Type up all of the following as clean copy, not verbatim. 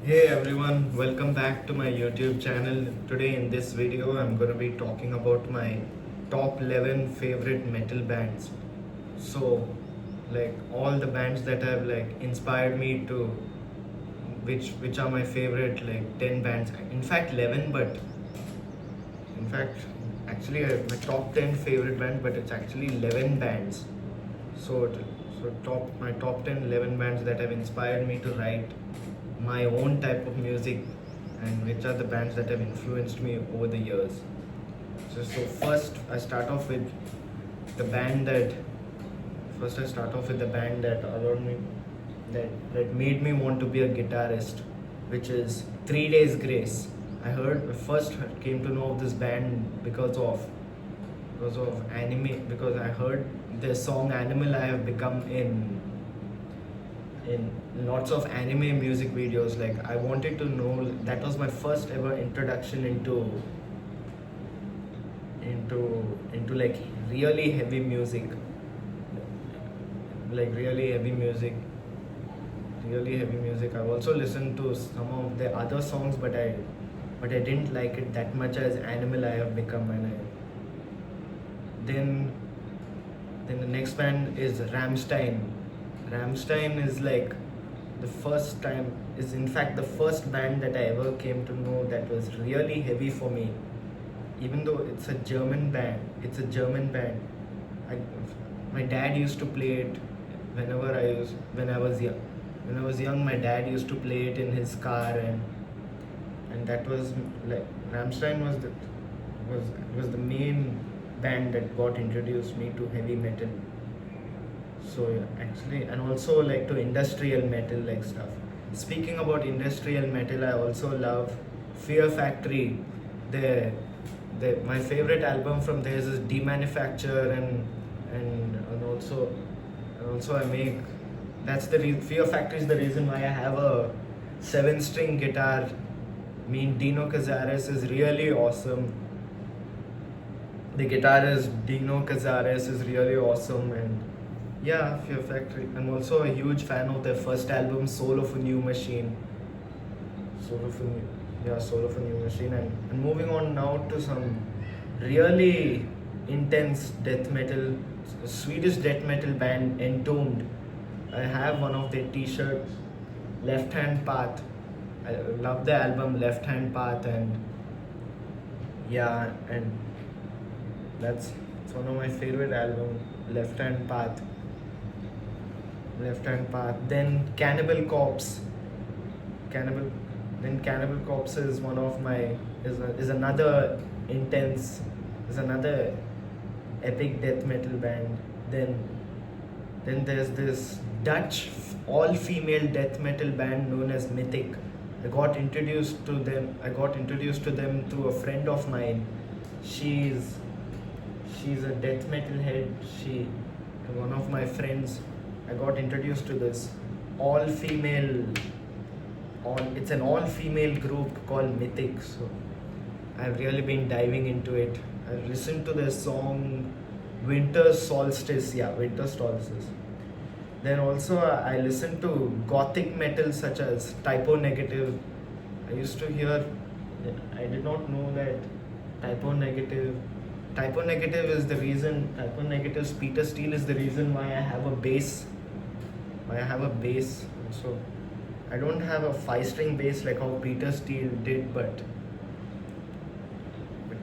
Hey everyone, welcome back to my YouTube channel. Today in this video I'm going to be talking about my top 11 favorite metal bands. So like all the bands that have like inspired me to which are my favorite like 10 bands. In fact 11 but in fact actually my top 10 favorite band but it's actually 11 bands. So my top 10 11 bands that have inspired me to write my own type of music and which are the bands that have influenced me over the years. So first I start off with the band that allowed me that made me want to be a guitarist, which is 3 Days Grace. I first came to know of this band because of anime, because I heard the song Animal I Have Become in lots of anime music videos. Like I wanted to know, that was my first ever introduction into like really heavy music, like really heavy music. I've also listened to some of the other songs, but I didn't like it that much as Animal I Have Become. Then then the next band is Ramstein. Ramstein is like the first time is in fact the first band that I ever came to know that was really heavy for me. Even though it's a German band. I, my dad used to play it when I was young. When I was young, my dad used to play it in his car, and that was like Ramstein was the main band that got introduced me to heavy metal. So yeah, actually, and also like to industrial metal like stuff. Speaking about industrial metal, I also love Fear Factory. The my favorite album from theirs is Demanufacture, and also I make Fear Factory is the reason why I have a 7-string guitar. Dino Cazares is really awesome. The guitarist Dino Cazares is really awesome, and yeah, Fear Factory. I'm also a huge fan of their first album, Soul of a New Machine. Soul of a New, Soul of a New Machine. And moving on now to some really intense death metal, Swedish death metal band Entombed. I have one of their T-shirts, Left Hand Path. I love the album Left Hand Path, and yeah, and that's it's one of my favorite albums, Left Hand Path. Left Hand Path. Then Cannibal. Then Cannibal Corpse is one of my is another intense, is another epic death metal band. Then there's this Dutch all-female death metal band known as Mythic. I got introduced to them through a friend of mine. She's she's a death metal head. One of my friends. I got introduced to this all-female it's an all-female group called Mythic. So I've really been diving into it. I listened to their song Winter Solstice. Yeah, Winter Solstice. Then also I listened to gothic metal such as Typo Negative. I used to hear. I did not know that Typo Negative. Typo Negative is the reason. Typo Negative's Peter Steele is the reason why I have a bass. So I don't have a 5-string bass like how Peter Steele did, but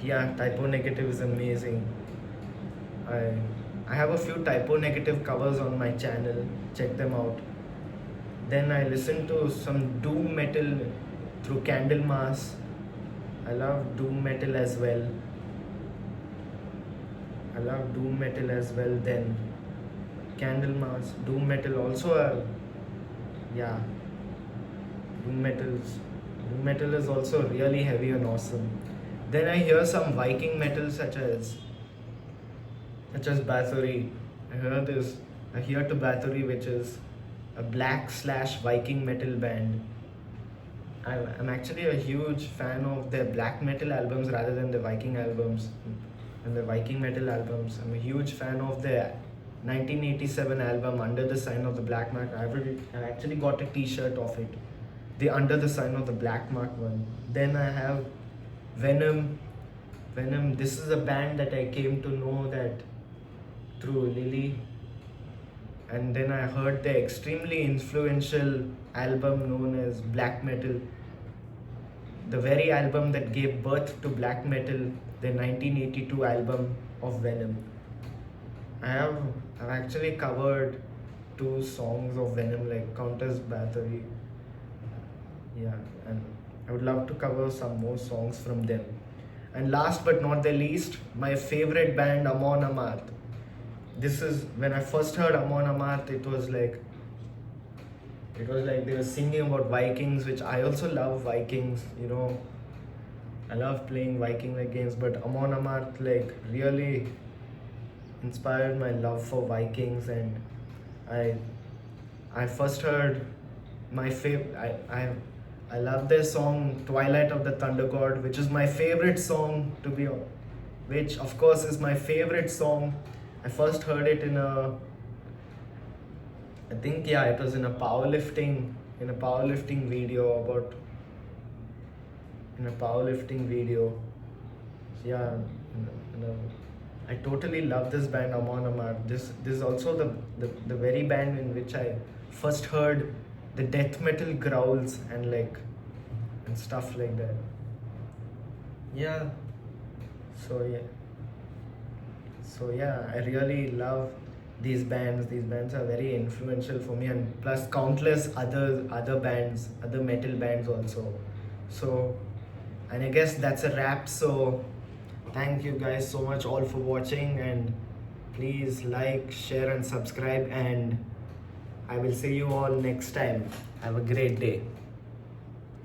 yeah, Typo Negative is amazing. I I have a few Typo Negative covers on my channel. Check them out. Then I listen to some doom metal through Candlemas. I love doom metal as well. Then Candlemas, doom metal also. Yeah, doom metals. Doom metal is also really heavy and awesome. Then I hear some Viking metal such as Bathory. I hear to Bathory, which is a black/Viking metal band. I'm actually a huge fan of their black metal albums rather than the Viking albums and the Viking metal albums. I'm a huge fan of their 1987 album Under the Sign of the Black Mark. I actually got a T-shirt of it. the Under the Sun or the Black Mark one. Then I have Venom. Venom. This is a band that I came to know that through Lily, and then I heard the extremely influential album known as Black Metal, the very album that gave birth to black metal, the 1982 album of Venom. I've actually covered 2 songs of Venom, like Countess Bathory. Yeah, and I would love to cover some more songs from them. And last but not the least, my favorite band, Amon Amarth. This is when I first heard Amon Amarth, it was like they were singing about Vikings, which I also love Vikings, you know. I love playing Viking-like games, but Amon Amarth like really inspired my love for Vikings, and I first heard my favorite. I love their song Twilight of the Thunder God, which is my favorite song to be on, which of course is my favorite song. I first heard it in a, I think yeah, it was in a powerlifting video about in a powerlifting video. Yeah, I totally love this band Amon Amarth. This is also the very band in which I first heard the death metal growls and stuff like that. Yeah. So yeah, I really love these bands. These bands are very influential for me, and plus countless other bands, other metal bands also. So, and I guess that's a wrap. So thank you guys so much all for watching, and please like, share and subscribe, and I will see you all next time. Have a great day.